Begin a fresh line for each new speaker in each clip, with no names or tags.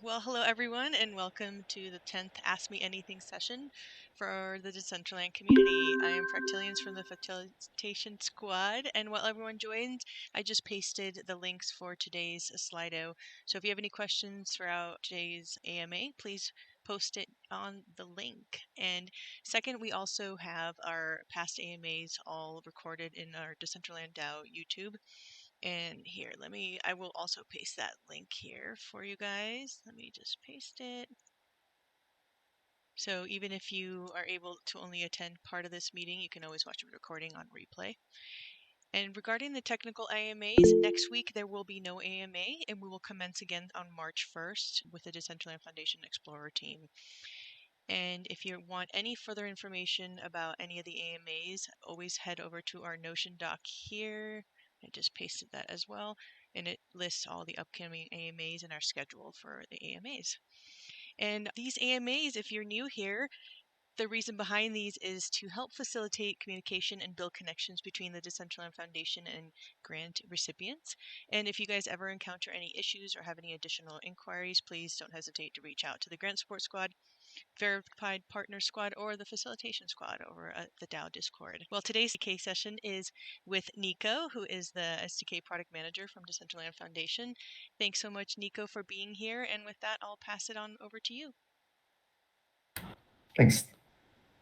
Well, hello everyone, and welcome to the 10th Ask Me Anything session for the Decentraland community. I am Fractilians from the Facilitation Squad, and while everyone joins, I just pasted the links for today's Slido. So if you have any questions throughout today's AMA, please post it on the link. And second, we also have our past AMAs all recorded in our Decentraland DAO YouTube. And here, I will also paste that link here for you guys. Let me just paste it. So even if you are able to only attend part of this meeting, you can always watch a recording on replay. And regarding the technical AMAs, next week there will be no AMA, and we will commence again on March 1st with the Decentraland Foundation Explorer team. And if you want any further information about any of the AMAs, always head over to our Notion doc here. I just pasted that as well, and it lists all the upcoming AMAs and our schedule for the AMAs. And these AMAs, if you're new here, the reason behind these is to help facilitate communication and build connections between the Decentraland Foundation and grant recipients. And if you guys ever encounter any issues or have any additional inquiries, please don't hesitate to reach out to the Grant Support Squad, Verified Partner Squad, or the Facilitation Squad over at the DAO Discord. Well, today's SDK session is with Nico, who is the SDK Product Manager from Decentraland Foundation. Thanks so much, Nico, for being here. And with that, I'll pass it on over to you.
Thanks.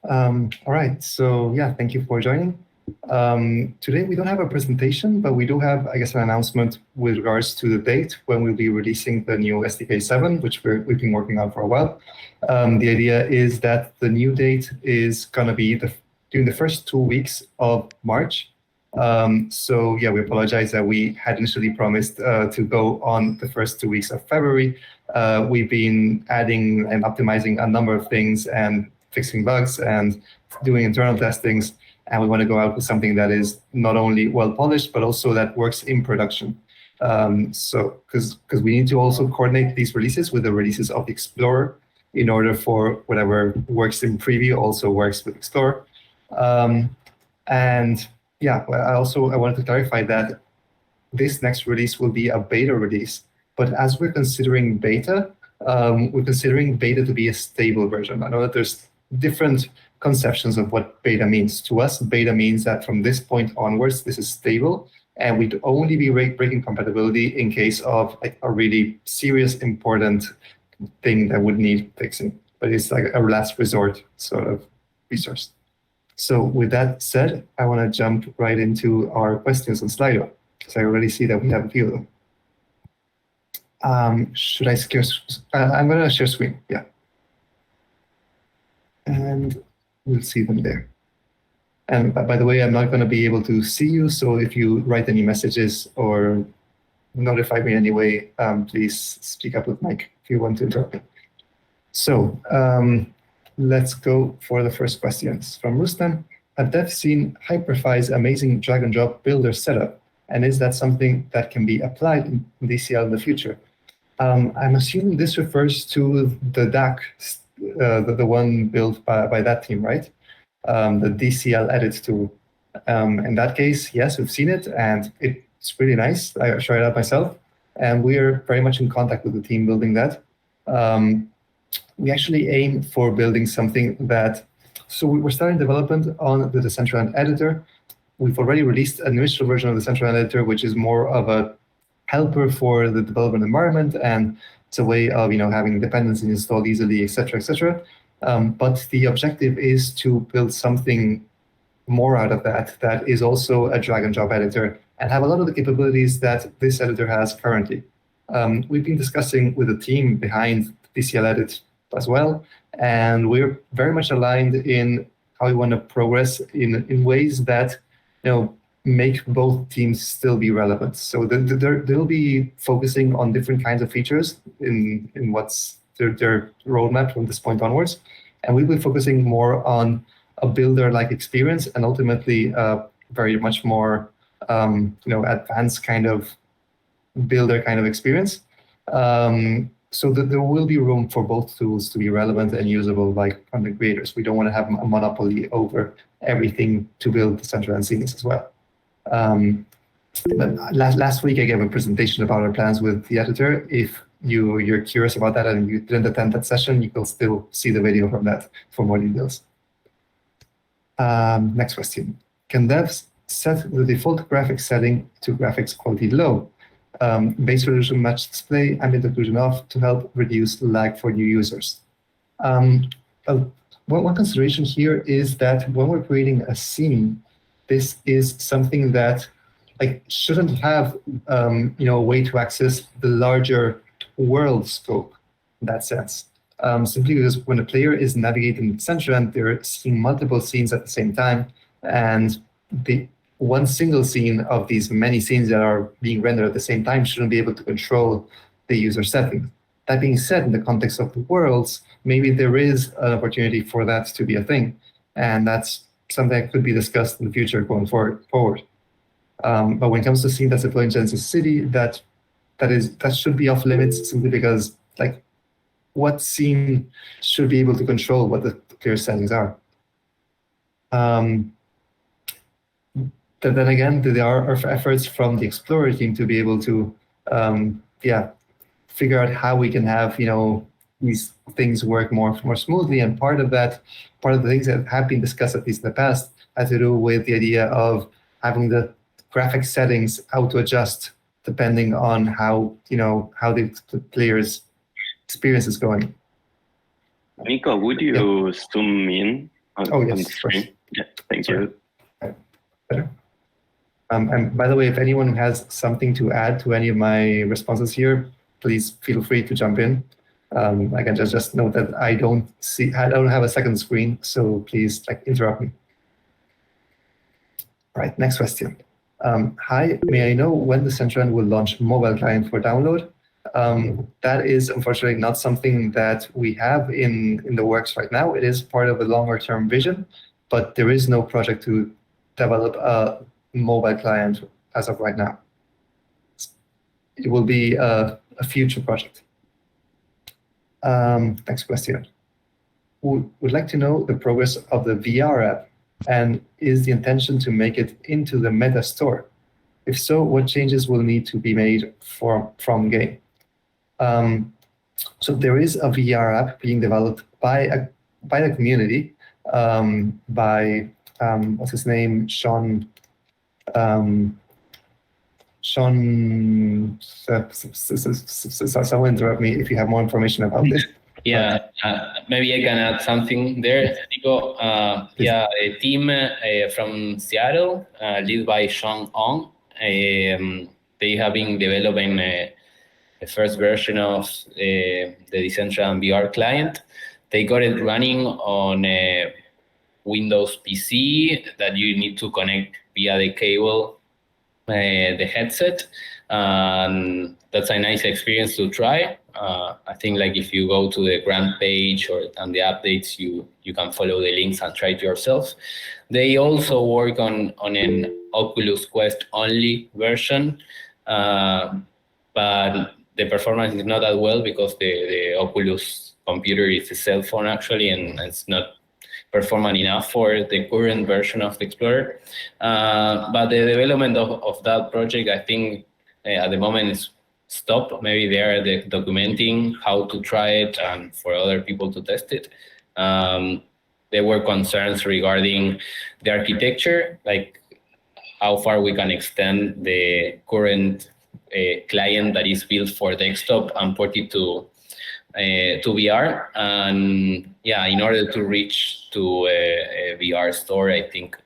All right, so yeah, thank you for joining. Today we don't have a presentation, but we do have, I guess, an announcement with regards to the date when we'll be releasing the new SDK 7, which we've been working on for a while. The idea is that the new date is going to be during the first 2 weeks of March. So yeah, we apologize that we had initially promised to go on the first 2 weeks of February. We've been adding and optimizing a number of things and fixing bugs and doing internal testings. And we want to go out with something that is not only well polished, but also that works in production. So because we need to also coordinate these releases with the releases of the Explorer in order for whatever works in preview also works with Explorer. And yeah, I wanted to clarify that this next release will be a beta release. But as we're considering beta to be a stable version. I know that there's different conceptions of what beta means. To us, beta means that from this point onwards, this is stable, and we'd only be breaking compatibility in case of like a really serious, important thing that would need fixing. But it's like a last resort sort of resource. So with that said, I want to jump right into our questions on Slido, because I already see that we have a few of them. Should I share? I'm going to share screen, yeah. And we'll see them there. And by the way, I'm not going to be able to see you, so if you write any messages or notify me anyway, please speak up with Mike if you want to interrupt me. So let's go for the first questions from Rustam. Have dev seen Hyperfi's amazing drag and drop builder setup? And is that something that can be applied in DCL in the future? I'm assuming this refers to the DAC, the one built by that team, right? The DCL edit tool. In that case, yes, we've seen it, and it's really nice. I tried it out myself, and we're very much in contact with the team building that. We actually aim for building something that, so we're starting development on the Decentraland editor. We've already released an initial version of the Decentraland editor, which is more of a helper for the development environment, and it's a way of having dependencies installed easily, etc., etc. But the objective is to build something more out of that is also a drag and drop editor and have a lot of the capabilities that this editor has currently. We've been discussing with the team behind DCL Edit as well, and we're very much aligned in how we want to progress in ways that make both teams still be relevant. So they'll be focusing on different kinds of features in what's their roadmap from this point onwards. And we'll be focusing more on a builder-like experience and ultimately very much more advanced kind of builder kind of experience. So that there will be room for both tools to be relevant and usable by content creators. We don't want to have a monopoly over everything to build Decentraland scenes as well. But last week I gave a presentation about our plans with the editor. If you're curious about that and you didn't attend that session, you can still see the video from that for more details. Next question. Can devs set the default graphics setting to graphics quality low? Base resolution match display, ambient occlusion off to help reduce lag for new users. One consideration here is that when we're creating a scene, this is something that shouldn't have a way to access the larger world scope in that sense. Simply because when a player is navigating Decentraland, they're seeing multiple scenes at the same time, and the one single scene of these many scenes that are being rendered at the same time shouldn't be able to control the user settings. That being said, in the context of the worlds, maybe there is an opportunity for that to be a thing, and that's something that could be discussed in the future going forward. But when it comes to scene that's deployed in Genesis City, that should be off limits simply because what scene should be able to control what the player settings are. Then again, there are efforts from the Explorer team to be able to figure out how we can have these things work more smoothly. And part of the things that have been discussed at least in the past has to do with the idea of having the graphic settings auto adjust depending on how the player's experience is going.
Nico, would you zoom in on the screen? Yeah, thank you.
Better. And by the way, if anyone has something to add to any of my responses here, please feel free to jump in. I can just note that I don't have a second screen, so please interrupt me. All right, next question. Hi, may I know when the Decentraland will launch mobile client for download? That is unfortunately not something that we have in the works right now. It is part of a longer term vision, but there is no project to develop a mobile client as of right now. It will be a future project. Next question. Would like to know the progress of the VR app, and is the intention to make it into the Meta store? If so, what changes will need to be made from game? So there is a VR app being developed by the community, by what's his name, Sean. Someone interrupt me if you have more information about this.
Yeah, maybe I can add something there, Nico. Yeah, a team from Seattle, led by Sean Ong, they have been developing the first version of the Decentraland VR client. They got it running on a Windows PC that you need to connect via the cable, the headset. That's a nice experience to try. I think if you go to the grant page and the updates, you can follow the links and try it yourself. They also work on an Oculus Quest only version, but the performance is not that well because the Oculus computer is a cell phone actually, and it's not performant enough for the current version of the Explorer. But the development of that project, I think at the moment is stopped. Maybe they are documenting how to try it and for other people to test it. There were concerns regarding the architecture, how far we can extend the current client that is built for desktop and port it to VR. And yeah, in order to reach to a VR store, I think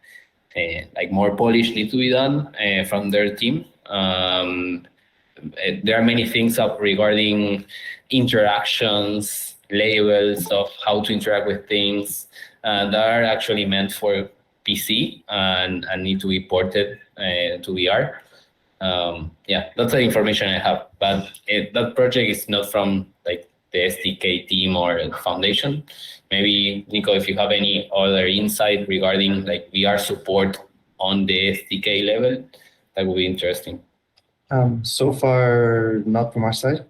more polish need to be done from their team. There are many things up regarding interactions, labels of how to interact with things that are actually meant for PC and need to be ported to VR. Yeah, that's the information I have. But that project is not from the SDK team or the foundation. Maybe, Nico, if you have any other insight regarding VR support on the SDK level, that would be interesting.
So far, not from our side,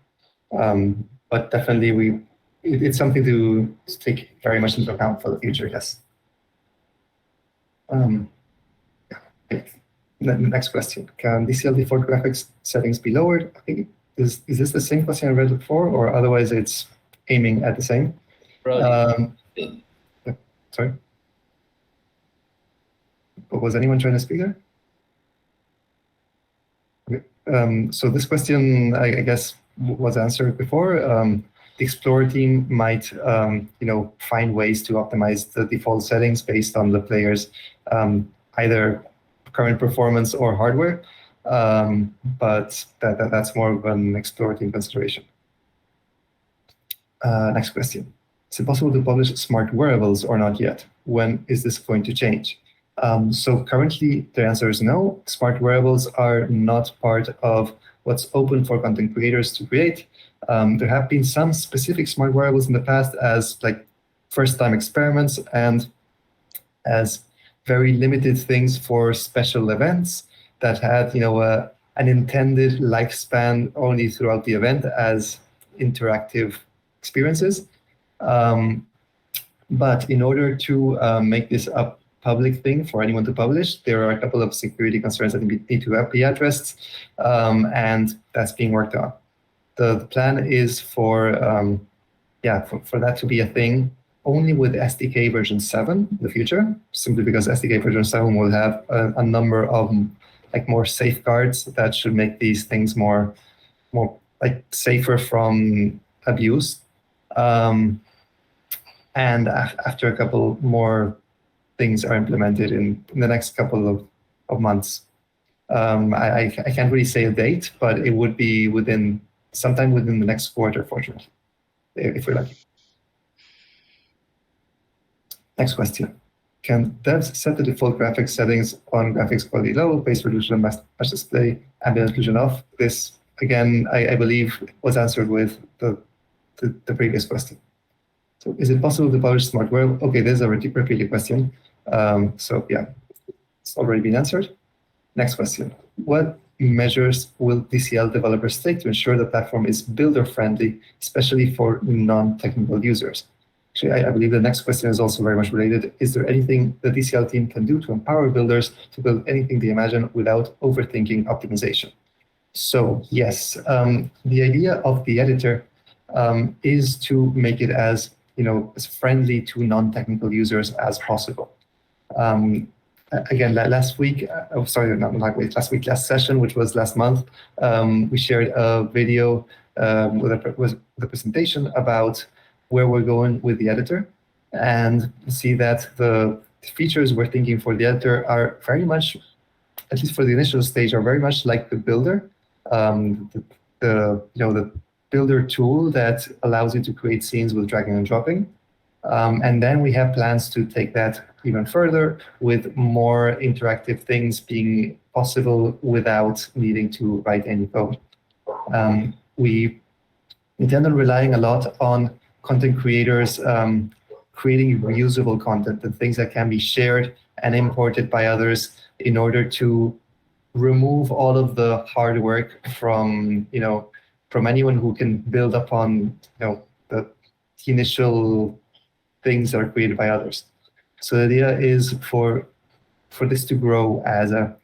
but definitely it's something to take very much into account for the future, yes. The next question, can DCL default graphics settings be lowered? I think is this the same question I read before, or otherwise it's aiming at the same? Sorry? Was anyone trying to speak there? Okay. So this question, I guess, was answered before. The Explorer team might, find ways to optimize the default settings based on the player's either current performance or hardware. But that's more of an Explorer team consideration. Next question. Is it possible to publish smart wearables or not yet? When is this going to change? So currently, the answer is no. Smart wearables are not part of what's open for content creators to create. There have been some specific smart wearables in the past as like first-time experiments and as very limited things for special events that had, an intended lifespan only throughout the event as interactive experiences. But in order to make this a public thing for anyone to publish, there are a couple of security concerns that need to be addressed, and that's being worked on. The plan is for that to be a thing only with SDK version 7 in the future, simply because SDK version 7 will have a number of more safeguards that should make these things more safer from abuse. And after a couple more things are implemented in the next couple of months. I can't really say a date, but it would be sometime within the next quarter, fortunately, if we're lucky. Next question. Can devs set the default graphics settings on graphics quality low, base resolution, match display, ambient occlusion off? This, again, I believe was answered with the previous question. So is it possible to publish smart wearable? Okay, this is a repeated question. So yeah, it's already been answered. Next question. What measures will DCL developers take to ensure the platform is builder-friendly, especially for non-technical users? Actually, I believe the next question is also very much related. Is there anything the DCL team can do to empower builders to build anything they imagine without overthinking optimization? So yes, the idea of the editor is to make it as friendly to non-technical users as possible. Again, last session, which was last month, we shared a video with a presentation about where we're going with the editor, and see that the features we're thinking for the editor are very much, at least for the initial stage, are very much like the builder, the builder tool that allows you to create scenes with dragging and dropping. And then we have plans to take that even further with more interactive things being possible without needing to write any code. We intend on relying a lot on content creators creating reusable content and things that can be shared and imported by others in order to remove all of the hard work from anyone who can build upon the initial things that are created by others. So the idea is for this to grow as a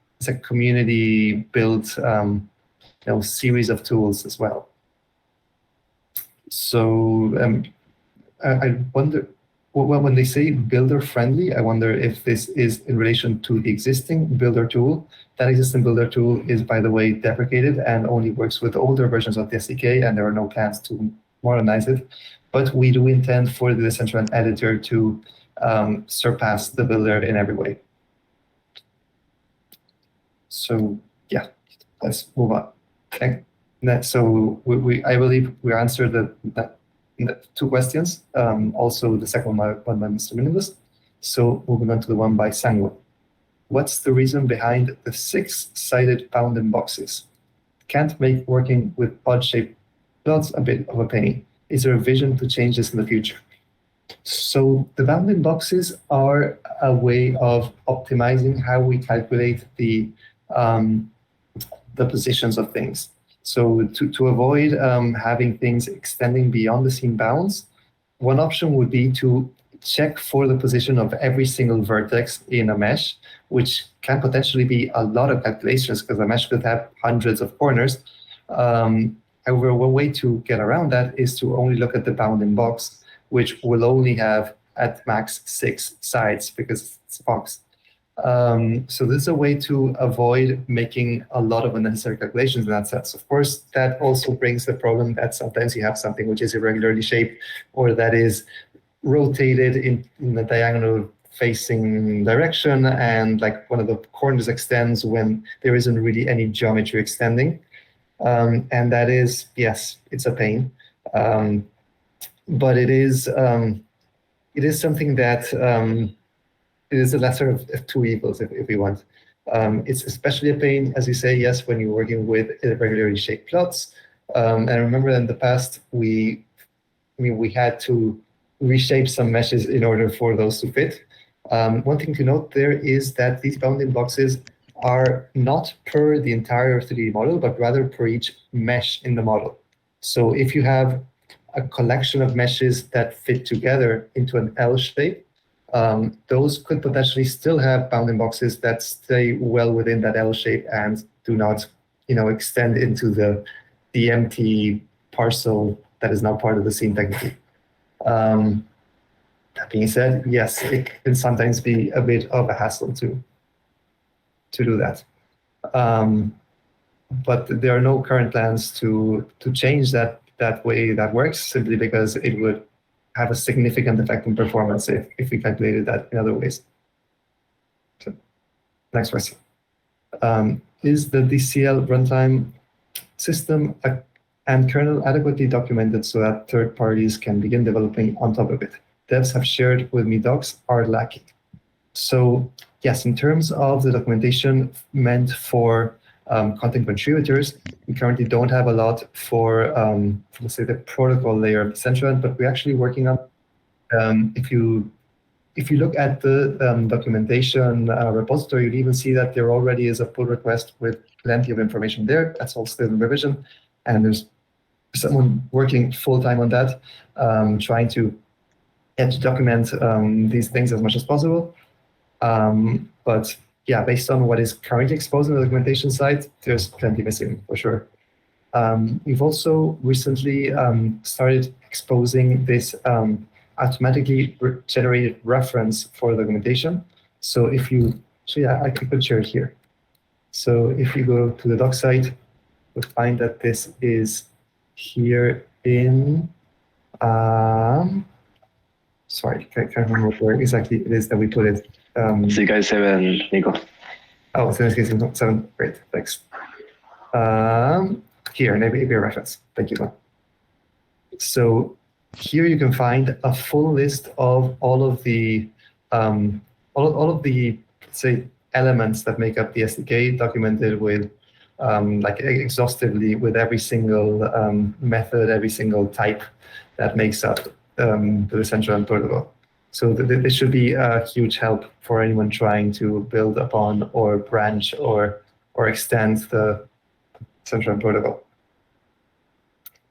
community built series of tools as well. So I wonder, when they say builder friendly, I wonder if this is in relation to the existing builder tool. That existing builder tool is, by the way, deprecated and only works with older versions of the SDK, and there are no plans to modernize it. But we do intend for the Decentraland editor to surpass the builder in every way. So yeah, let's move on. Okay. So I believe we answered the 2 questions. Also the second one by Mr. Minimalist. So moving on to the one by Sanguine. What's the reason behind the 6-sided bounding boxes? Can't make working with pod-shaped plots a bit of a pain. Is there a vision to change this in the future? So the bounding boxes are a way of optimizing how we calculate the positions of things. So to avoid having things extending beyond the scene bounds, one option would be to check for the position of every single vertex in a mesh, which can potentially be a lot of calculations because a mesh could have hundreds of corners. However, one way to get around that is to only look at the bounding box, which will only have at max 6 sides because it's a box. So this is a way to avoid making a lot of unnecessary calculations in that sense. Of course, that also brings the problem that sometimes you have something which is irregularly shaped or that is rotated in a diagonal facing direction, and like one of the corners extends when there isn't really any geometry extending. And that is, yes, it's a pain. But it is something that it is a lesser of two evils, if we want. It's especially a pain, as you say, yes, when you're working with irregularly shaped plots. And I remember in the past, we had to reshape some meshes in order for those to fit. One thing to note there is that these bounding boxes are not per the entire 3D model, but rather per each mesh in the model. So if you have a collection of meshes that fit together into an L shape, those could potentially still have bounding boxes that stay well within that L shape and do not, extend into the empty parcel that is now part of the scene technically. That being said, yes, it can sometimes be a bit of a hassle to do that. But there are no current plans to change that way that works, simply because it would have a significant effect on performance if we calculated that in other ways. So, next question. Is the DCL runtime system and kernel adequately documented so that third parties can begin developing on top of it? Devs have shared with me docs are lacking. So yes, in terms of the documentation meant for content contributors, we currently don't have a lot for let's say the protocol layer of Decentraland, but we're actually working on. If you look at the documentation repository, you'll even see that there already is a pull request with plenty of information there. That's all still in revision, and there's someone working full time on that, trying to document these things as much as possible. But yeah, based on what is currently exposed on the documentation side, there's plenty missing for sure. We've also recently started exposing this automatically generated reference for the documentation. So if you, I could share it here. So if you go to the doc site, you'll find that this is here in, sorry, I can't remember where exactly it is that we put it.
SDK 7, Nico.
Oh, it's in SDK 7, great, thanks. Here, maybe a reference, thank you. So here you can find a full list of all of the, let's say, elements that make up the SDK, documented with, like exhaustively with every single method, every single type that makes up the Decentraland protocol. So this should be a huge help for anyone trying to build upon or branch or extend the Decentraland protocol.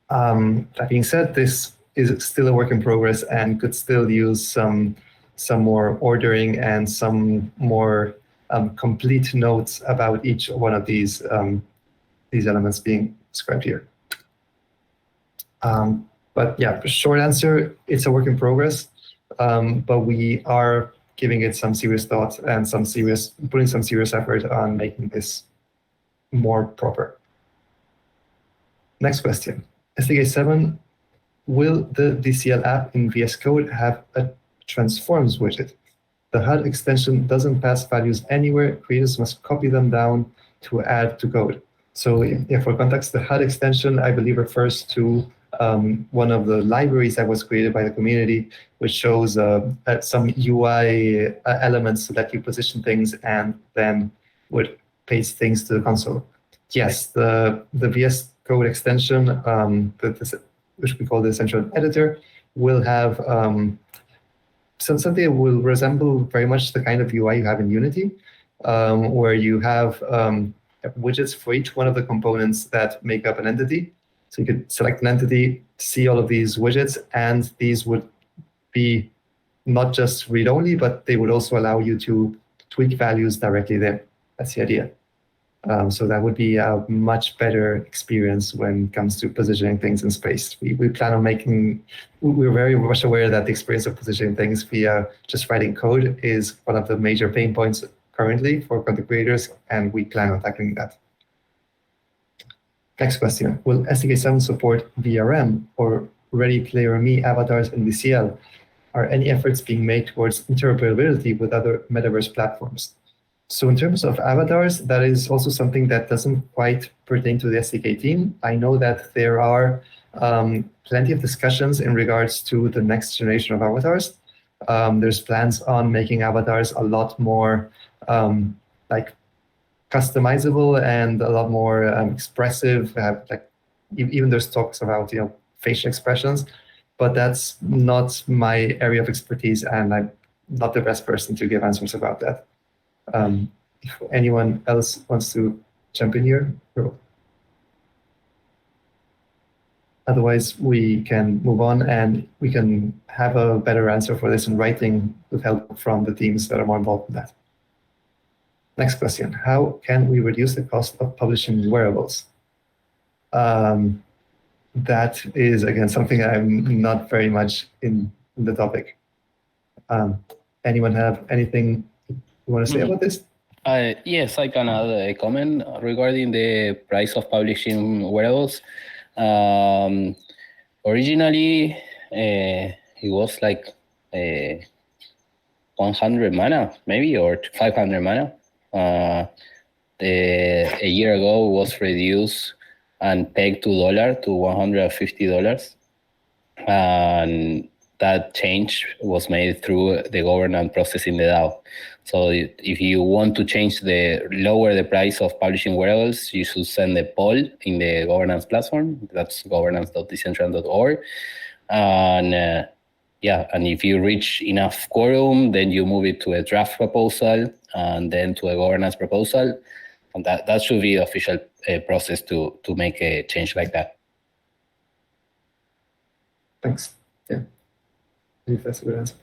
That being said, this is still a work in progress and could still use some more ordering and some more complete notes about each one of these elements being described here. But yeah, short answer, it's a work in progress, but we are giving it some serious thought and putting some serious effort on making this more proper. Next question. SDK 7, will the DCL app in VS Code have a transforms widget? The HUD extension doesn't pass values anywhere. Creators must copy them down to add to code. So yeah, for context, the HUD extension, I believe, refers to one of the libraries that was created by the community, which shows some UI elements so that you position things and then would paste things to the console. Yes, the VS Code extension, which we call the Decentraland editor, will have something that will resemble very much the kind of UI you have in Unity, where you have widgets for each one of the components that make up an entity. So you could select an entity, see all of these widgets, and these would be not just read-only, but they would also allow you to tweak values directly there. That's the idea. So that would be a much better experience when it comes to positioning things in space. We plan on we're very much aware that the experience of positioning things via just writing code is one of the major pain points currently for content creators, and we plan on tackling that. Next question, will SDK 7 support VRM or Ready Player Me avatars in VCL? Are any efforts being made towards interoperability with other metaverse platforms? So in terms of avatars, that is also something that doesn't quite pertain to the SDK team. I know that there are plenty of discussions in regards to the next generation of avatars. There's plans on making avatars a lot more like customizable and a lot more expressive. Like even there's talks about facial expressions, but that's not my area of expertise, and I'm not the best person to give answers about that. If anyone else wants to jump in here, otherwise we can move on and we can have a better answer for this in writing with help from the teams that are more involved in that. Next question, how can we reduce the cost of publishing wearables? That is, again, something I'm not very much in the topic. Anyone have anything you want to say about this?
Yes, I can add a comment regarding the price of publishing wearables. Originally, it was like 100 mana, maybe, or 500 mana. A year ago, it was reduced and pegged to $150. And that change was made through the governance process in the DAO. So if you want to lower the price of publishing wearables, you should send a poll in the governance platform. That's governance.decentraland.org. And and if you reach enough quorum, then you move it to a draft proposal and then to a governance proposal. And that should be the official process to make a change like that.
Thanks. Yeah, I believe that's a good answer.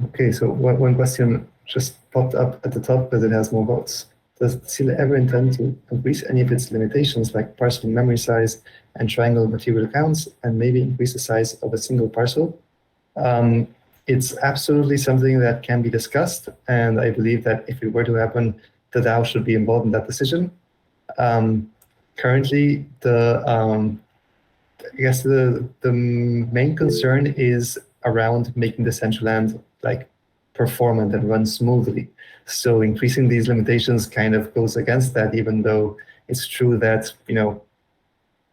Okay, so one question just popped up at the top because it has more votes. Does Sila ever intend to increase any of its limitations like parcel memory size and triangle material counts, and maybe increase the size of a single parcel? It's absolutely something that can be discussed, and I believe that if it were to happen, the DAO should be involved in that decision. Currently, I guess the main concern is around making Decentraland like performant and run smoothly. So increasing these limitations kind of goes against that, even though it's true that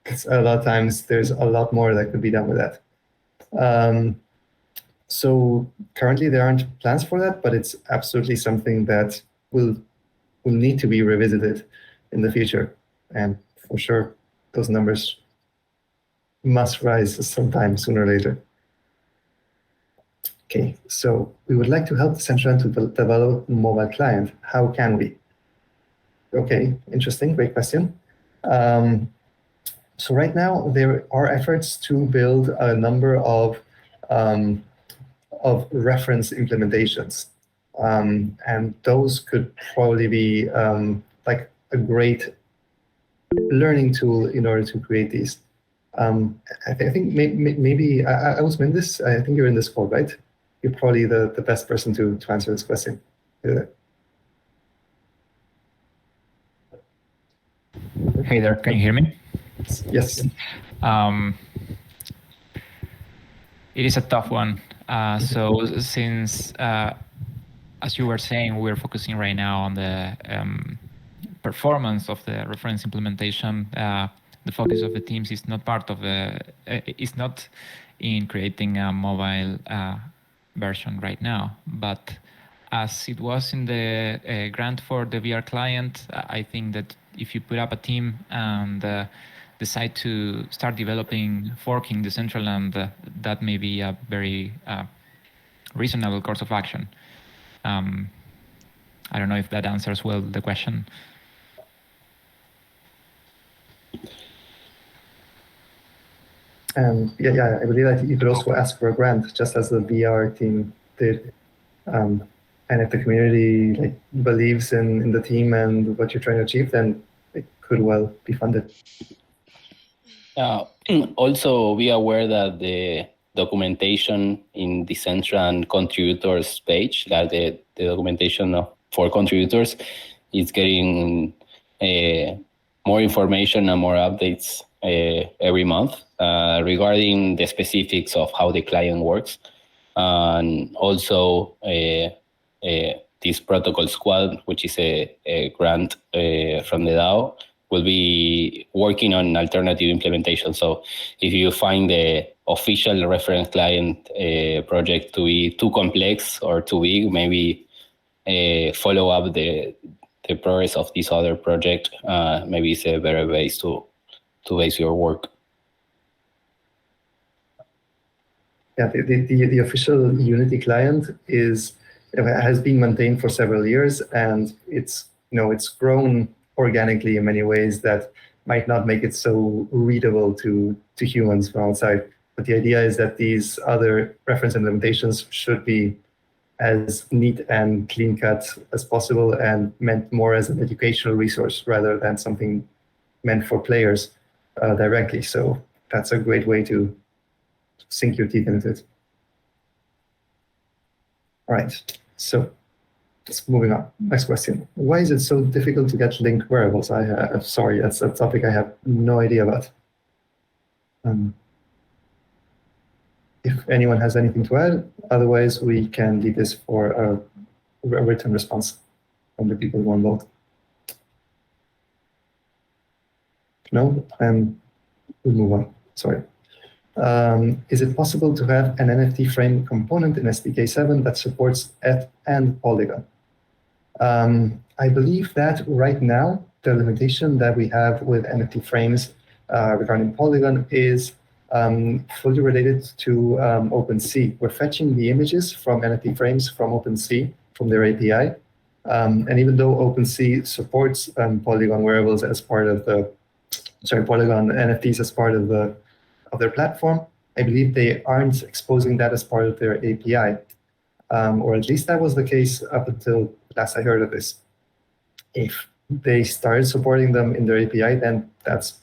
it's a lot of times there's a lot more that could be done with that. So currently there aren't plans for that, but it's absolutely something that will need to be revisited in the future. And for sure, those numbers must rise sometime sooner or later. Okay, so we would like to help Decentraland to develop a mobile client. How can we? Okay, interesting, great question. So right now there are efforts to build a number of reference implementations, and those could probably be like a great learning tool in order to create these. I think maybe I was in this. I think you're in this call, right? You're probably the best person to answer this question.
Hey there, can you hear me?
Yes.
It is a tough one. So since, as you were saying, we're focusing right now on the performance of the reference implementation. The focus of the teams is not part of is not in creating a mobile version right now, but as it was in the grant for the VR client, I think that if you put up a team and decide to start forking Decentraland, that may be a very reasonable course of action. I don't know if that answers well the question.
Yeah, I believe that you could also ask for a grant, just as the VR team did. And if the community like believes in the team and what you're trying to achieve, then it could well be funded.
Also, be aware that the documentation in Decentraland contributors page, that the documentation for contributors, is getting more information and more updates every month regarding the specifics of how the client works. And also this protocol squad, which is a grant from the DAO, will be working on alternative implementation. So if you find the official reference client project to be too complex or too big, maybe follow up the progress of this other project. Maybe it's a better base to base your work.
Yeah, the official Unity client has been maintained for several years, and it's grown organically in many ways that might not make it so readable to humans from outside. But the idea is that these other reference implementations should be as neat and clean cut as possible and meant more as an educational resource rather than something meant for players directly. So that's a great way to sink your teeth into it. All right, so let's moving on. Next question. Why is it so difficult to get linked wearables? Sorry, that's a topic I have no idea about. If anyone has anything to add, otherwise we can leave this for a written response from the people who won't vote. No, we'll move on. Sorry. Is it possible to have an NFT frame component in SDK 7 that supports ETH and Polygon? I believe that right now, the limitation that we have with NFT frames regarding Polygon is fully related to OpenSea. We're fetching the images from NFT frames from OpenSea, from their API. And even though OpenSea supports Polygon wearables as part of Polygon NFTs as part of their platform, I believe they aren't exposing that as part of their API. Or at least that was the case up until last I heard of this. If they started supporting them in their API, then that's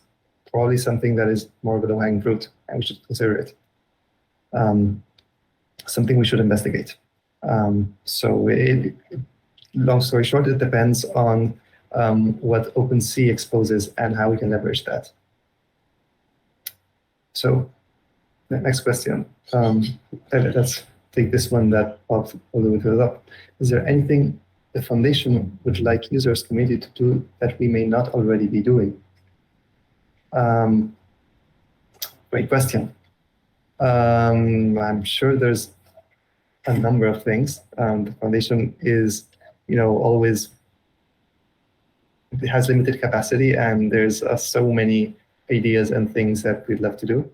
probably something that is more of a low-hanging fruit, and we should consider it. Something we should investigate. Long story short, it depends on what OpenSea exposes and how we can leverage that. So, the next question. Let's take this one that popped all the way to the top. Is there anything the foundation would like users community to do that we may not already be doing? Great question. I'm sure there's a number of things. The foundation is, always, it has limited capacity, and there's so many ideas and things that we'd love to do.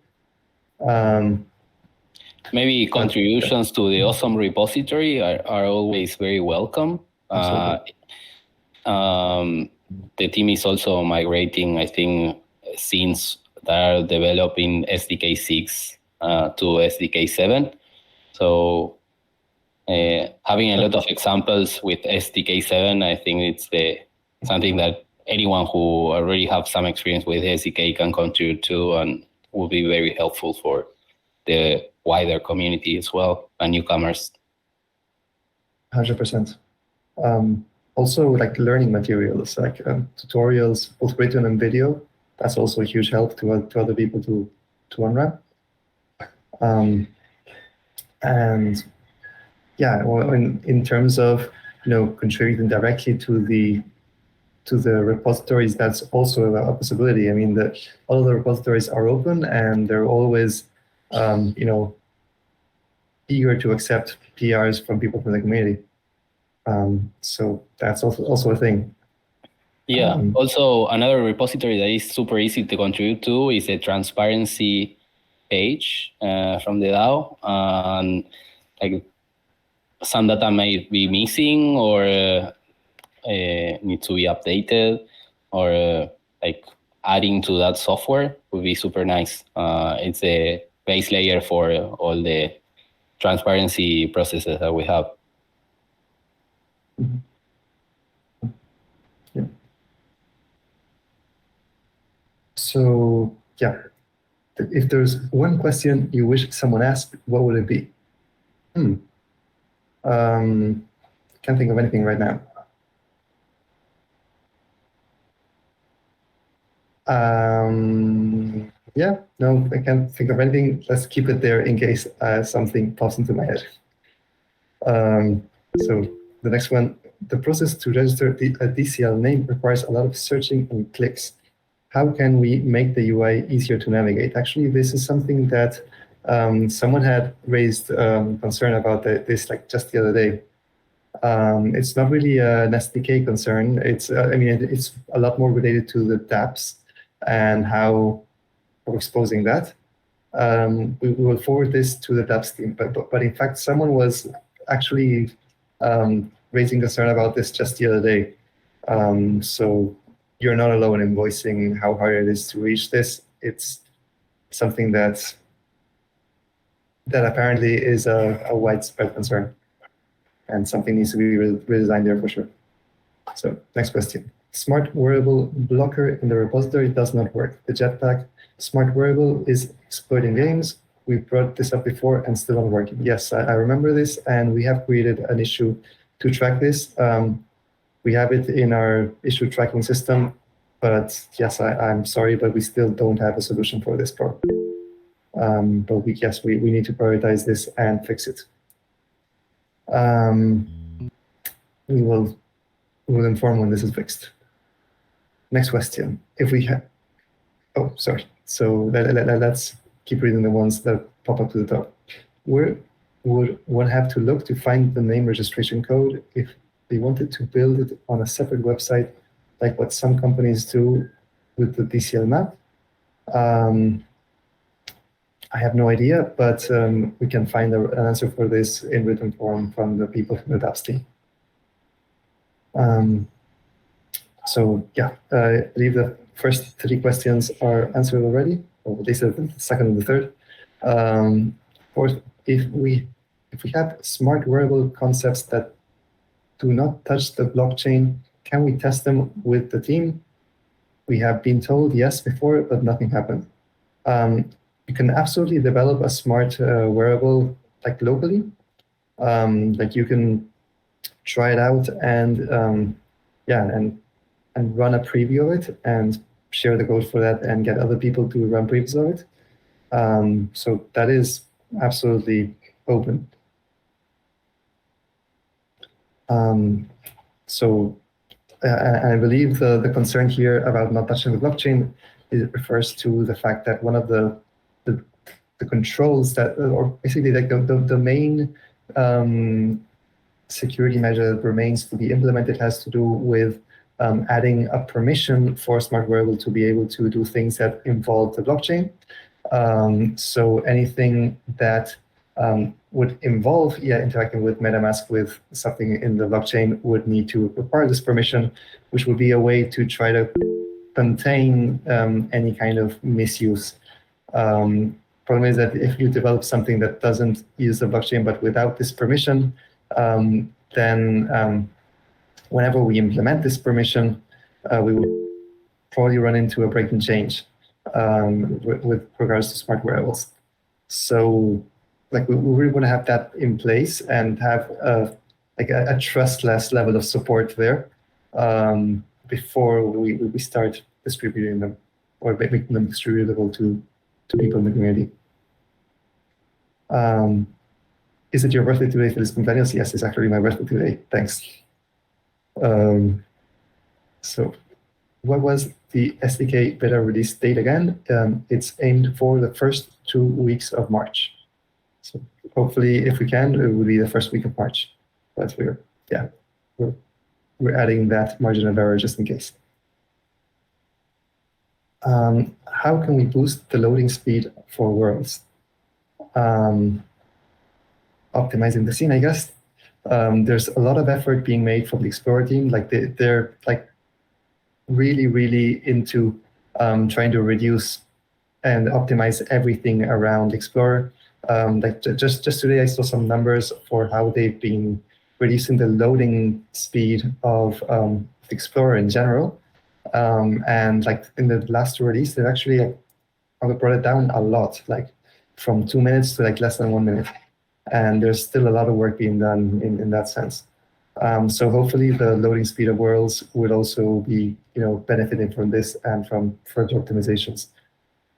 Maybe contributions to the awesome repository are always very welcome. The team is also migrating, I think, scenes that are developing SDK 6 to SDK 7. So having a lot of examples with SDK 7, I think it's something that anyone who already have some experience with SDK can contribute to, and will be very helpful for the wider community as well, and newcomers.
100%. Also, like learning materials, like tutorials, both written and video. That's also a huge help to other people to unwrap. And yeah, well, in terms of contributing directly to the repositories, that's also a possibility. I mean, all of the repositories are open, and they're always eager to accept PRs from people from the community. So that's also a thing.
Yeah. Also, another repository that is super easy to contribute to is a transparency page from the DAO. And like some data may be missing or need to be updated, or like adding to that software would be super nice. It's a base layer for all the transparency processes that we have.
Yeah. So yeah, if there's one question you wish someone asked, what would it be? Can't think of anything right now. Yeah, no, I can't think of anything. Let's keep it there in case something pops into my head. So the next one, the process to register a DCL name requires a lot of searching and clicks. How can we make the UI easier to navigate? Actually, this is something that someone had raised concern about this like just the other day. It's not really an SDK concern. It's I mean, it's a lot more related to the dApps and how we're exposing that. We will forward this to the dApps team, but in fact, someone was actually raising concern about this just the other day. So you're not alone in voicing how hard it is to reach this. It's something that apparently is a widespread concern, and something needs to be redesigned there for sure. So next question. Smart wearable blocker in the repository does not work. The Jetpack smart wearable is exploiting games. We brought this up before and still not working. Yes, I remember this, and we have created an issue to track this. We have it in our issue tracking system, but yes, I'm sorry, but we still don't have a solution for this problem. But we need to prioritize this and fix it. We will inform when this is fixed. Next question. If we have, oh, sorry. So let's keep reading the ones that pop up to the top. Where would one have to look to find the name registration code if they wanted to build it on a separate website, like what some companies do with the DCL map? I have no idea, but we can find an answer for this in written form from the people from the dApps team. So yeah, I believe the first 3 questions are answered already, or at least the second and the third. Fourth, if we have smart wearable concepts that do not touch the blockchain, can we test them with the team? We have been told yes before, but nothing happened. You can absolutely develop a smart wearable like locally. Like you can try it out and and run a preview of it and share the code for that and get other people to run previews of it. So that is absolutely open. So I believe the concern here about not touching the blockchain, it refers to the fact that one of the controls that, or basically like the main security measure that remains to be implemented has to do with adding a permission for smart wearable to be able to do things that involve the blockchain. So anything that would involve interacting with MetaMask with something in the blockchain would need to require this permission, which would be a way to try to contain any kind of misuse. Problem is that if you develop something that doesn't use the blockchain but without this permission, then whenever we implement this permission, we will probably run into a break and change with regards to smart wearables. So like we really want to have that in place and have a trustless level of support there before we start distributing them or making them distributable to people in the community. Is it your birthday today, Feliz cumpleaños? Yes, it's actually my birthday today. Thanks. So what was the SDK beta release date again? It's aimed for the first 2 weeks of March. So hopefully, if we can, it will be the first week of March. But we're adding that margin of error just in case. How can we boost the loading speed for Worlds? Optimizing the scene, I guess. There's a lot of effort being made from the Explorer team. Like they're like really into trying to reduce and optimize everything around Explorer. Like just today, I saw some numbers for how they've been reducing the loading speed of the Explorer in general. And like in the last release, they actually brought it down a lot, like from 2 minutes to like less than 1 minute. And there's still a lot of work being done in that sense. So hopefully the loading speed of Worlds would also be, benefiting from this and from further optimizations.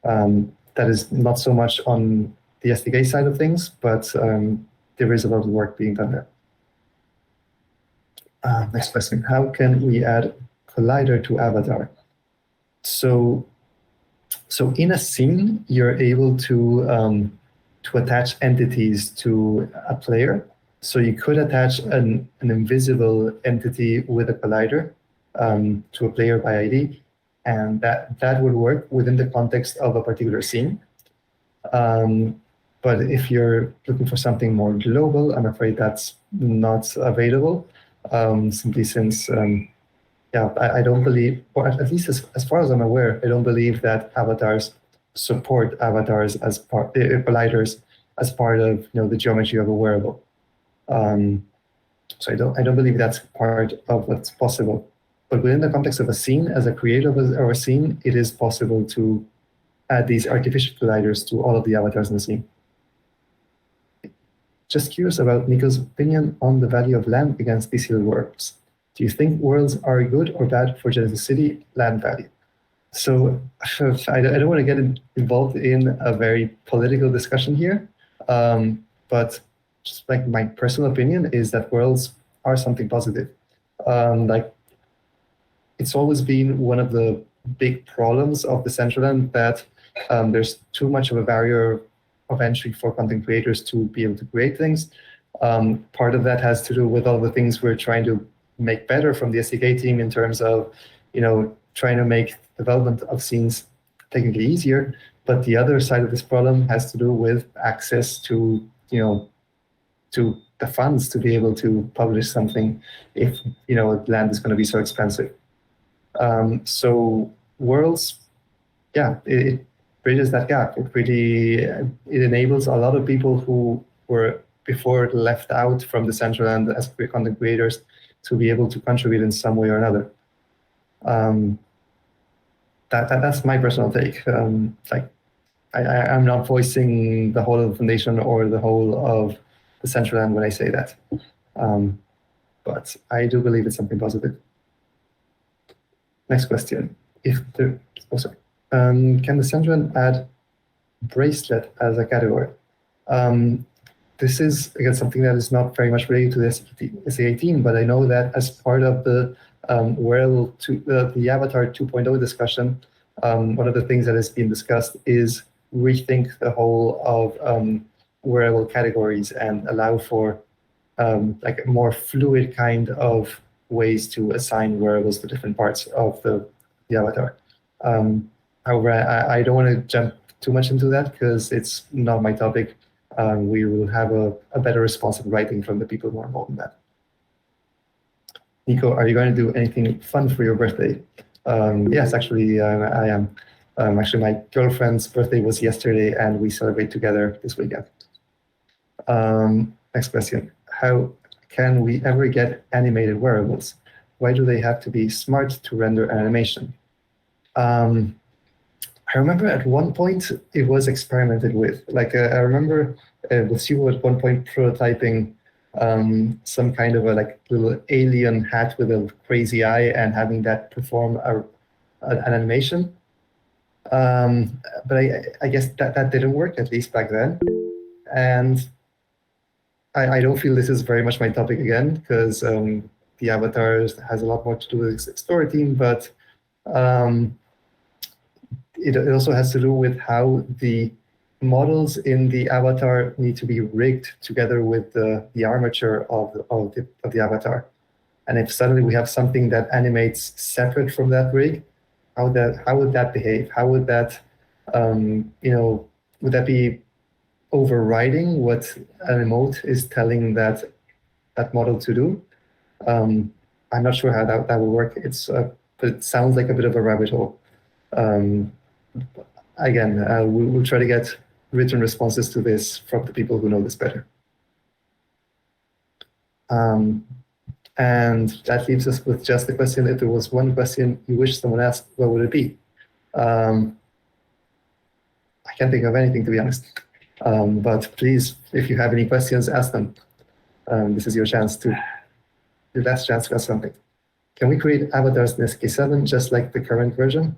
That is not so much on the SDK side of things, but there is a lot of work being done there. Next question, how can we add collider to avatar? So in a scene, you're able to attach entities to a player. So you could attach an invisible entity with a collider to a player by ID, and that would work within the context of a particular scene. But if you're looking for something more global, I'm afraid that's not available, simply since, I don't believe, or at least as far as I'm aware, I don't believe that avatars support avatars as part, colliders as part of the geometry of a wearable. So I don't believe that's part of what's possible. But within the context of a scene, as a creator of a scene, it is possible to add these artificial colliders to all of the avatars in the scene. Just curious about Nico's opinion on the value of land against DCL worlds. Do you think worlds are good or bad for Genesis City land value? So I don't want to get involved in a very political discussion here, but just like my personal opinion is that worlds are something positive. Like it's always been one of the big problems of Decentraland that there's too much of a barrier of entry for content creators to be able to create things. Part of that has to do with all the things we're trying to make better from the SDK team in terms of, trying to make development of scenes technically easier. But the other side of this problem has to do with access to, to the funds to be able to publish something if, land is going to be so expensive. So Worlds, it bridges that gap. It enables a lot of people who were before left out from Decentraland as content creators to be able to contribute in some way or another. That's my personal take. I'm not voicing the whole of the foundation or the whole of Decentraland when I say that. But I do believe it's something positive. Next question. Can Decentraland add Bracelet as a category? This is, again, something that is not very much related to the SDK team, but I know that as part of the wearable the Avatar 2.0 discussion, one of the things that is being discussed is rethink the whole of wearable categories and allow for like a more fluid kind of ways to assign wearables to different parts of the avatar. However, I don't want to jump too much into that because it's not my topic. We will have a better response in writing from the people who are involved in that. Nico, are you going to do anything fun for your birthday? Yes, actually, I am. Actually, my girlfriend's birthday was yesterday, and we celebrate together this weekend. Next question. How can we ever get animated wearables? Why do they have to be smart to render animation? I remember at one point it was experimented with. Like I remember with you at one point prototyping some kind of a like little alien hat with a crazy eye and having that perform an animation. But I guess that didn't work, at least back then. And I don't feel this is very much my topic again, because the avatars has a lot more to do with the story team, but it also has to do with how the models in the avatar need to be rigged together with the armature of the avatar. And if suddenly we have something that animates separate from that rig, how would that behave? How would that, would that be overriding what an emote is telling that model to do? I'm not sure how that will work. But it sounds like a bit of a rabbit hole. Again, we'll try to get written responses to this from the people who know this better. And that leaves us with just the question, if there was one question you wish someone asked, what would it be? I can't think of anything, to be honest. But please, if you have any questions, ask them. This is your last chance to ask something. Can we create avatars in SDK7 just like the current version?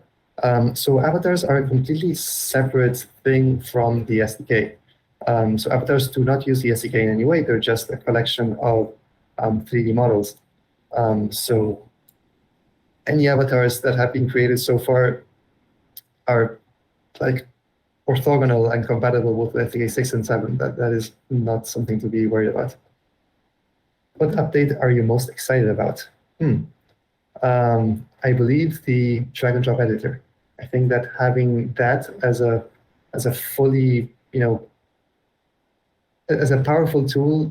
So avatars are a completely separate thing from the SDK. So avatars do not use the SDK in any way. They're just a collection of 3D models. So any avatars that have been created so far are like orthogonal and compatible with SDK 6 and 7. That is not something to be worried about. What update are you most excited about? I believe the drag and drop editor. I think that having that as a fully, as a powerful tool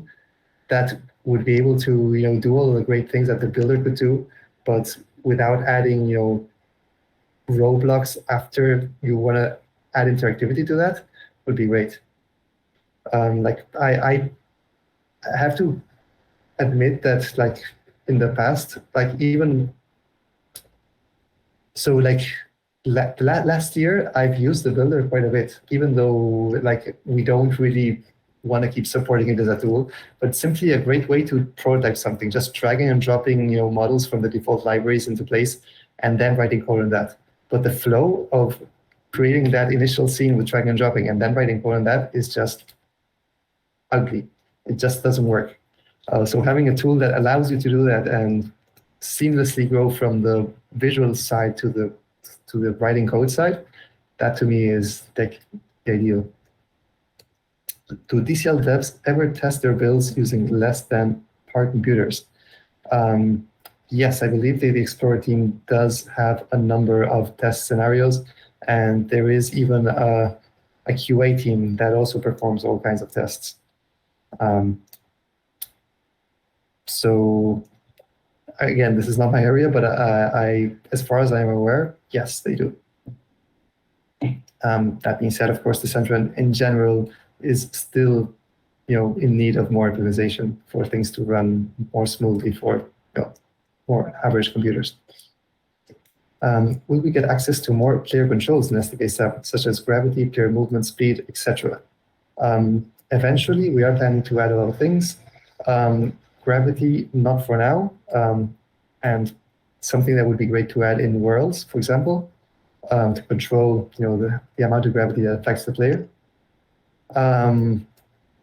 that would be able to, do all the great things that the builder could do, but without adding, roadblocks after you want to add interactivity to that would be great. Like I have to admit that, like in the past, like even so, like last year I've used the builder quite a bit, even though like we don't really want to keep supporting it as a tool, but simply a great way to prototype something, just dragging and dropping models from the default libraries into place and then writing code on that. But the flow of creating that initial scene with dragging and dropping and then writing code on that is just ugly. It just doesn't work. So having a tool that allows you to do that and seamlessly go from the visual side to the writing code side, that to me is like the ideal. Do DCL devs ever test their builds using less than par computers? Yes, I believe the Explorer team does have a number of test scenarios, and there is even a QA team that also performs all kinds of tests. So again, this is not my area, but I, as far as I'm aware, yes, they do. That being said, of course, Decentraland in general is still, in need of more optimization for things to run more smoothly for more average computers. Will we get access to more player controls in SDK 7, such as gravity, player movement, speed, etc.? Eventually, we are planning to add a lot of things. Gravity, not for now, and something that would be great to add in Worlds, for example, to control the amount of gravity that affects the player.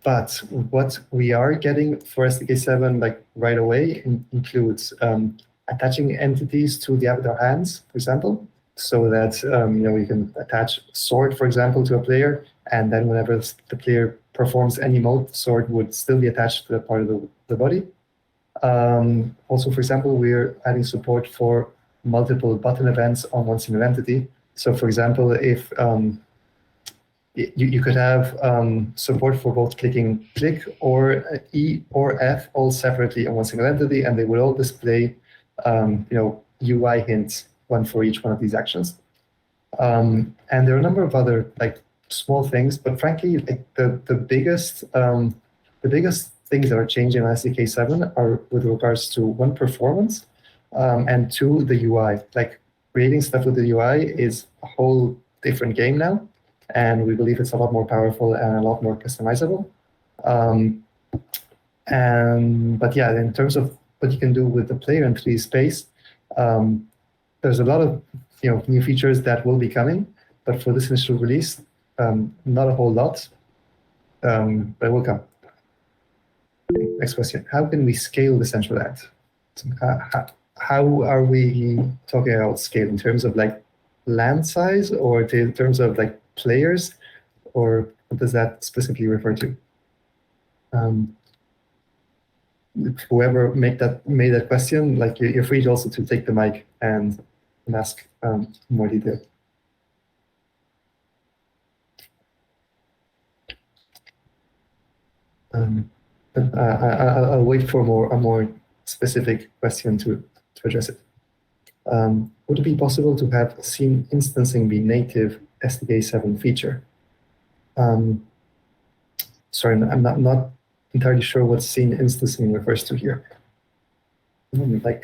But what we are getting for SDK 7 like right away includes attaching entities to the avatar hands, for example, so that you can attach sword, for example, to a player, and then whenever the player performs any mode, sword would still be attached to that part of the body. Also, for example, we're adding support for multiple button events on one single entity. So, for example, if you could have support for both clicking click or E or F all separately on one single entity, and they will all display UI hints, one for each one of these actions. And there are a number of other like small things, but frankly, like the biggest things that are changing on SDK 7 are with regards to one, performance, and two, the UI. Like creating stuff with the UI is a whole different game now, and we believe it's a lot more powerful and a lot more customizable. But yeah, in terms of what you can do with the player in 3D space, there's a lot of new features that will be coming, but for this initial release, not a whole lot, but it will come. Next question: how can we scale Decentraland? How are we talking about scale in terms of like land size, or in terms of like players, or what does that specifically refer to? Whoever made that question, like you're free also to take the mic and ask more detail. I'll wait for a more specific question to address it. Would it be possible to have scene instancing be native SDK 7 feature? Sorry, I'm not entirely sure what scene instancing refers to here. Like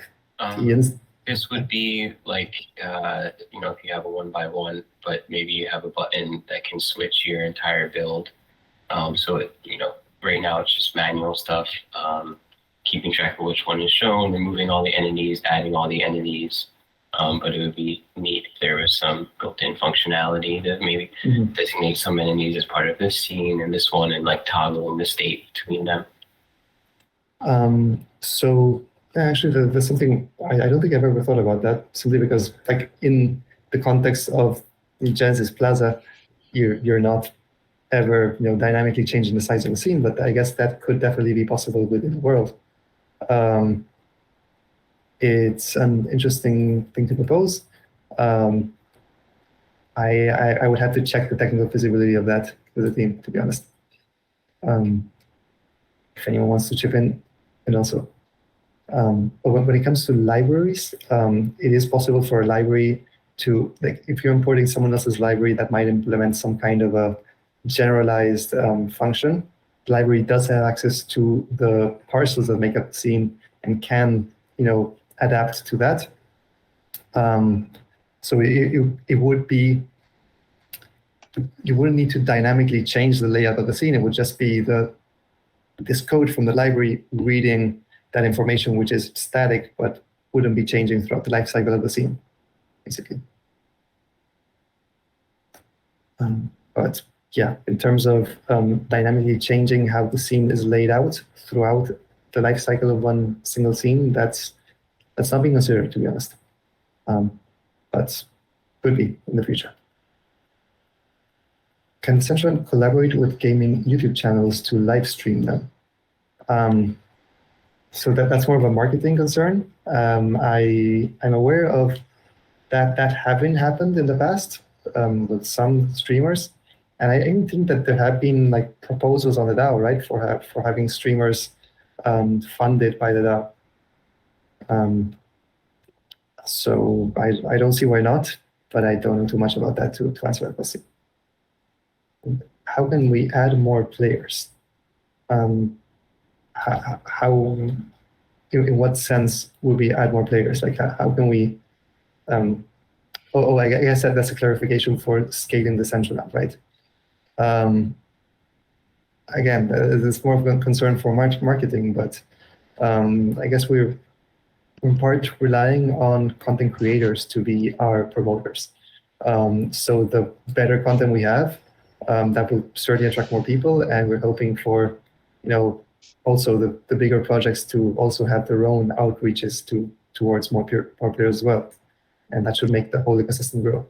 this would be like you know, if you have a 1x1, but maybe you have a button that can switch your entire build. So it, you know, right now it's just manual stuff, keeping track of which one is shown, removing all the entities, adding all the entities. But it would be neat if there was some built-in functionality to maybe designate some entities as part of this scene and this one, and like toggling the state between them.
So actually, there's something I don't think I've ever thought about that. Simply because, like, in the context of Genesis Plaza, you're not ever, you know, dynamically changing the size of the scene. But I guess that could definitely be possible within the world. It's an interesting thing to propose. I would have to check the technical feasibility of that with the team, to be honest. If anyone wants to chip in, and also, but when it comes to libraries, it is possible for a library to, like, if you're importing someone else's library that might implement some kind of a generalized function, the library does have access to the parcels that make up the scene and can, you know, adapt to that. So it would be, you wouldn't need to dynamically change the layout of the scene. It would just be this code from the library reading that information, which is static, but wouldn't be changing throughout the life cycle of the scene, basically. But yeah, in terms of dynamically changing how the scene is laid out throughout the life cycle of one single scene, that's not being considered, to be honest. But could be in the future. Can Decentraland collaborate with gaming YouTube channels to live stream them? So that's more of a marketing concern. I'm aware of that having happened in the past with some streamers, and I even think that there have been like proposals on the DAO, right, for having streamers funded by the DAO. So I don't see why not, but I don't know too much about that to answer that question. How can we add more players? How, in what sense would we add more players? Like, how can we? I guess that's a clarification for scaling Decentraland, right? Again, it's more of a concern for marketing, but I guess we're in part relying on content creators to be our promoters. So the better content we have, that will certainly attract more people, and we're hoping for, you know, also the bigger projects to also have their own outreaches towards more players as well, and that should make the whole ecosystem grow.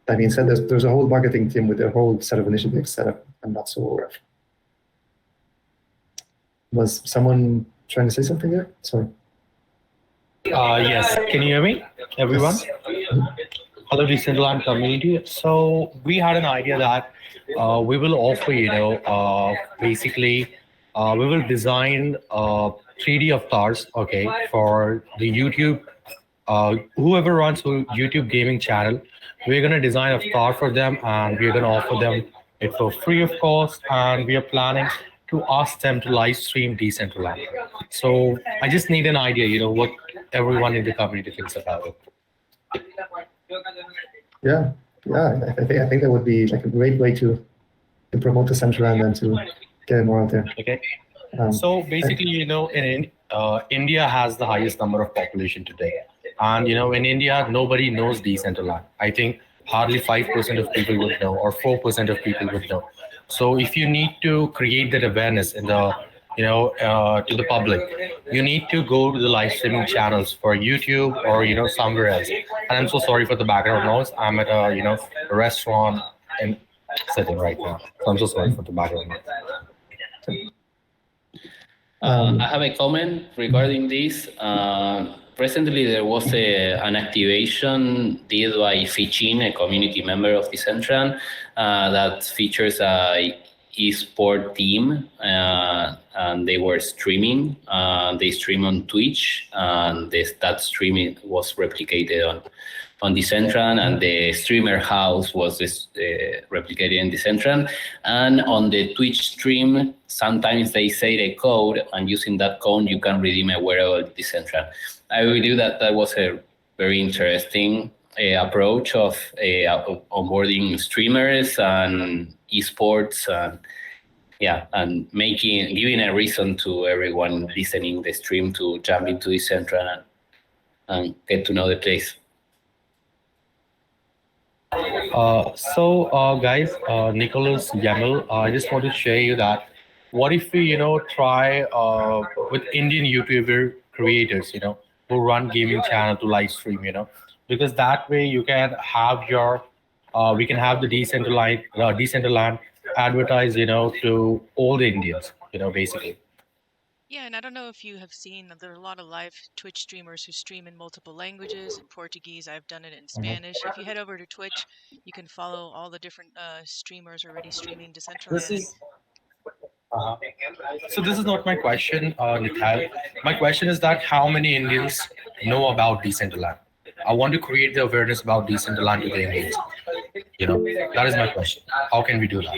That being said, there's a whole marketing team with a whole set of initiatives that I'm not so aware of. Was someone trying to say something there? Sorry.
Yes, can you hear me, everyone?
Yes.
Hello, Decentraland community. So we had an idea that we will offer, you know, basically, we will design 3D avatars, okay, for the YouTube, whoever runs a YouTube gaming channel, we're going to design a avatar for them, and we're going to offer them it for free of cost, and we are planning to ask them to live stream Decentraland. So I just need an idea, you know, what everyone in the community thinks about it.
Yeah, I think that would be like a great way to promote Decentraland and to get it more out there.
Okay. So basically, you know, in India has the highest number of population today, and you know, in India nobody knows Decentraland. I think hardly 5% of people would know, or 4% of people would know. So if you need to create that awareness in the, you know, to the public, you need to go to the live streaming channels for YouTube or, you know, somewhere else. And I'm so sorry for the background noise. I'm at a, you know, a restaurant and setting right now. So I'm so sorry for the background noise.
I have a comment regarding this. Recently, there was an activation did by Fichin, a community member of Decentraland, that features a esport team, and they were streaming. They stream on Twitch, and that streaming was replicated on Decentraland, and the streamer house was replicated in Decentraland. And on the Twitch stream, sometimes they say the code, and using that code, you can redeem a wearable Decentraland. I believe that that was a very interesting approach of onboarding streamers and esports, and and giving a reason to everyone listening the stream to jump into Decentraland and get to know the place.
Guys, Nicholas, Yamil, I just want to share you that what if we, try with Indian YouTuber creators, who run gaming channel to live stream, because that way you can have we can have the Decentraland advertise, to all the Indians, basically.
Yeah, and I don't know if you have seen, there are a lot of live Twitch streamers who stream in multiple languages. In Portuguese, I've done it in Spanish. If you head over to Twitch, you can follow all the different streamers already streaming Decentraland.
So this is not my question, Nikhil. My question is that how many Indians know about Decentraland? I want to create the awareness about Decentraland to the Indians. That is my question. How can we do that?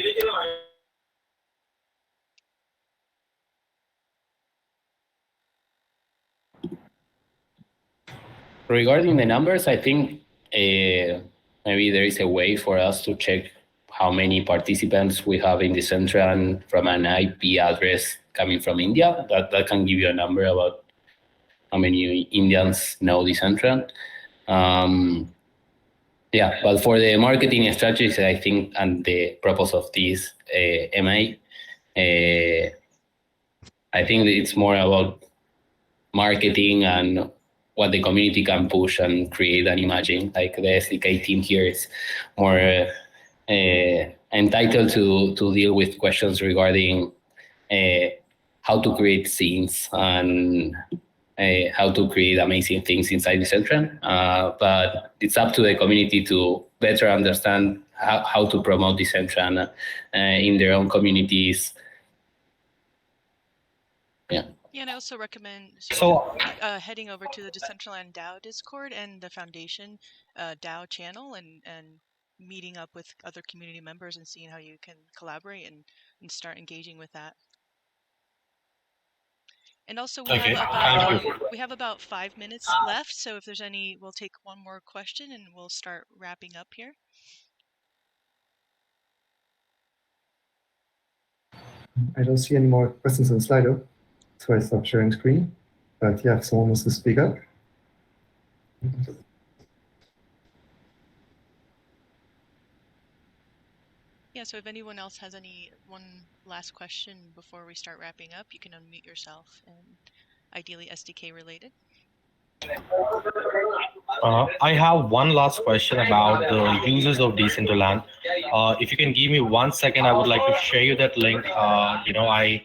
Regarding the numbers, I think maybe there is a way for us to check how many participants we have in Decentraland from an IP address coming from India. That can give you a number about how many Indians know Decentraland. But for the marketing strategies, I think, and the purpose of this MA, I think it's more about marketing and what the community can push and create and imagine. Like the SDK team here is more entitled to deal with questions regarding how to create scenes and how to create amazing things inside Decentraland. But it's up to the community to better understand how to promote Decentraland in their own communities.
Yeah, and I also recommend heading over to the Decentraland DAO Discord and the Foundation DAO channel and meeting up with other community members and seeing how you can collaborate and start engaging with that. And also we have about 5 minutes left, so if there's any, we'll take one more question and we'll start wrapping up here.
I don't see any more questions on Slido, so I stop sharing screen. But yeah, if someone wants to speak up.
Yeah, so if anyone else has one last question before we start wrapping up, you can unmute yourself, and ideally SDK related.
I have one last question about the users of Decentraland. If you can give me 1 second, I would like to share you that link. I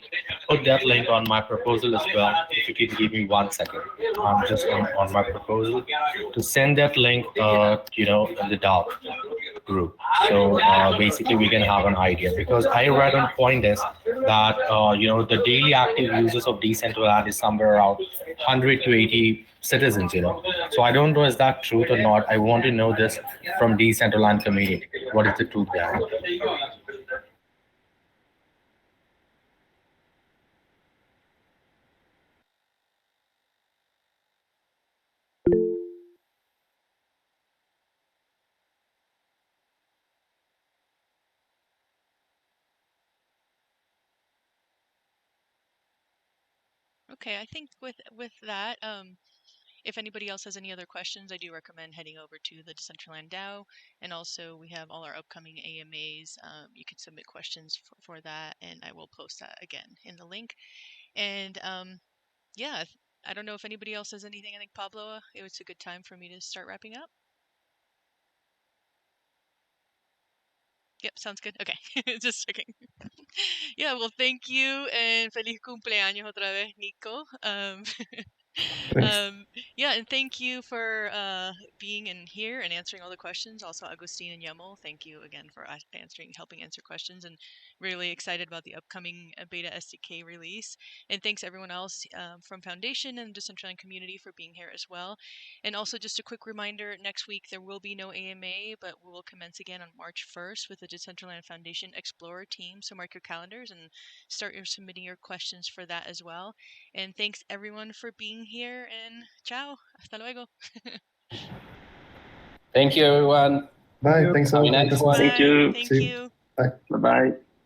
put that link on my proposal as well. If you can give me 1 second, I'm just on my proposal to send that link, in the DAO group. So basically, we can have an idea, because I read on Coindesk that the daily active users of Decentraland is somewhere around 100 to 80 citizens. So I don't know is that truth or not. I want to know this from Decentraland community. What is the truth there?
Okay, I think with that, if anybody else has any other questions, I do recommend heading over to the Decentraland DAO, and also we have all our upcoming AMAs. You can submit questions for that, and I will post that again in the link. And yeah, I don't know if anybody else has anything. I think Pablo, it was a good time for me to start wrapping up. Yep, sounds good. Okay, just checking. Yeah, well, thank you, and feliz cumpleaños otra vez, Nico. Yeah, and thank you for being in here and answering all the questions. Also, Agustin and Yemel, thank you again for helping answer questions, and really excited about the upcoming Beta SDK release. And thanks everyone else from Foundation and Decentraland community for being here as well. And also, just a quick reminder: next week there will be no AMA, but we will commence again on March 1st with the Decentraland Foundation Explorer team. So mark your calendars and start submitting your questions for that as well. And thanks everyone for being here, and ciao. Hasta luego.
Thank you, everyone.
Bye. Thanks all.
Have a nice one.
Thank you.
Thank
See you.
you.
Bye.
Bye-bye.